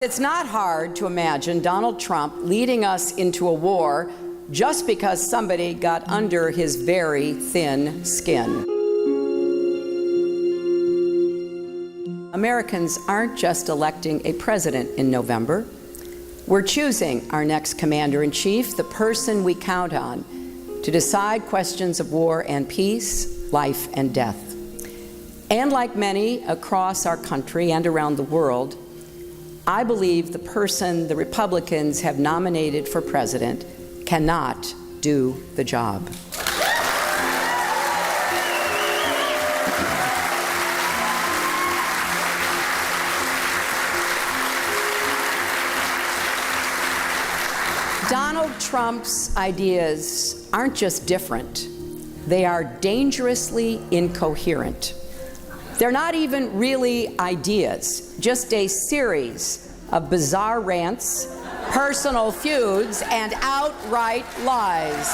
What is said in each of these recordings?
It's not hard to imagine Donald Trump leading us into a war just because somebody got under his very thin skin. Americans aren't just electing a president in November. We're choosing our next commander-in-chief, the person we count on to decide questions of war and peace, life and death. And like many across our country and around the world, I believe the person the Republicans have nominated for president cannot do the job. Donald Trump's ideas aren't just different, they are dangerously incoherent. They're not even really ideas, just a series of bizarre rants, personal feuds, and outright lies.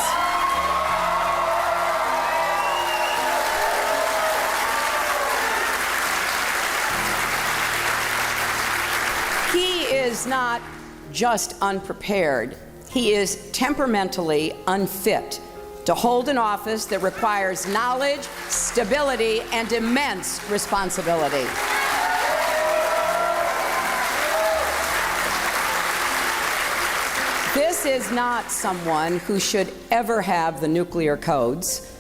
He is not just unprepared, he is temperamentally unfit to hold an office that requires knowledge, stability, and immense responsibility. This is not someone who should ever have the nuclear codes,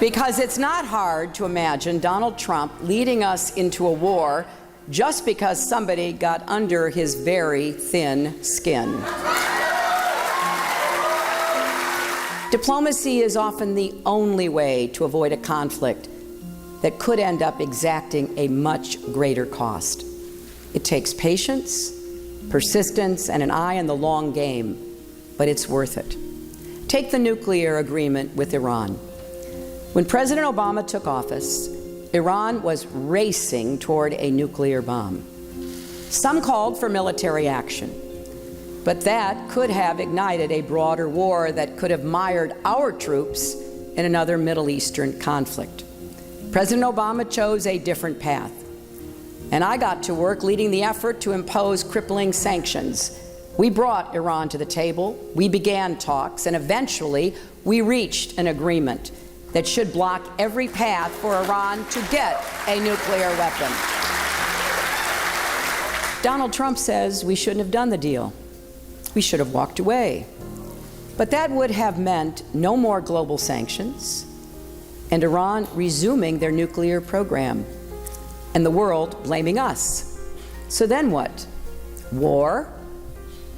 because it's not hard to imagine Donald Trump leading us into a war just because somebody got under his very thin skin. Diplomacy is often the only way to avoid a conflict that could end up exacting a much greater cost. It takes patience, persistence, and an eye on the long game, but it's worth it. Take the nuclear agreement with Iran. When President Obama took office, Iran was racing toward a nuclear bomb. Some called for military action. But that could have ignited a broader war that could have mired our troops in another Middle Eastern conflict. President Obama chose a different path, and I got to work leading the effort to impose crippling sanctions. We brought Iran to the table, we began talks, and eventually we reached an agreement that should block every path for Iran to get a nuclear weapon. Donald Trump says we shouldn't have done the deal. We should have walked away. But that would have meant no more global sanctions and Iran resuming their nuclear program and the world blaming us. So then what? War?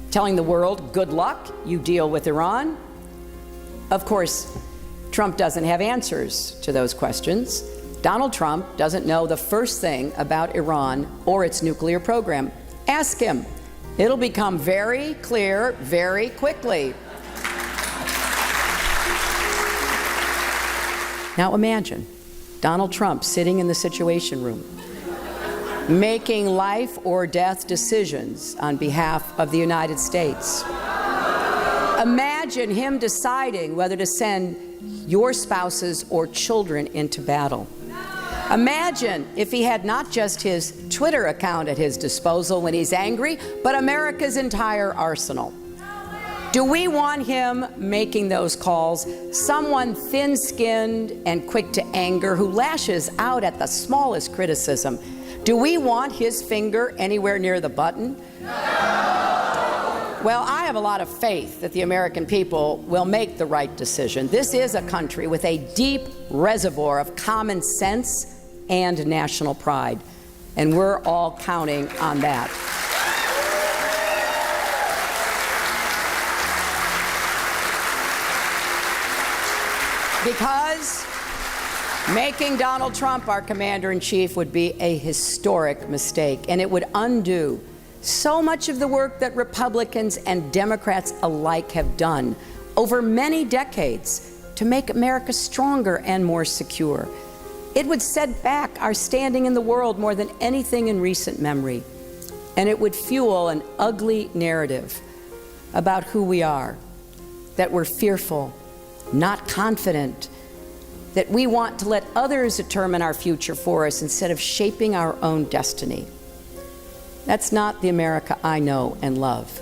Telling the world, good luck, you deal with Iran? Of course, Trump doesn't have answers to those questions. Donald Trump doesn't know the first thing about Iran or its nuclear program. Ask him. It'll become very clear very quickly. Now imagine Donald Trump sitting in the Situation Room, making life or death decisions on behalf of the United States. Imagine him deciding whether to send your spouses or children into battle. Imagine if he had not just his Twitter account at his disposal when he's angry, but America's entire arsenal. Do we want him making those calls? Someone thin-skinned and quick to anger who lashes out at the smallest criticism. Do we want his finger anywhere near the button? Well, I have a lot of faith that the American people will make the right decision. This is a country with a deep reservoir of common sense and national pride, and we're all counting on that. Because making Donald Trump our commander-in-chief would be a historic mistake, and it would undo so much of the work that Republicans and Democrats alike have done over many decades to make America stronger and more secure. It would set back our standing in the world more than anything in recent memory, and it would fuel an ugly narrative about who we are, that we're fearful, not confident, that we want to let others determine our future for us instead of shaping our own destiny. That's not the America I know and love.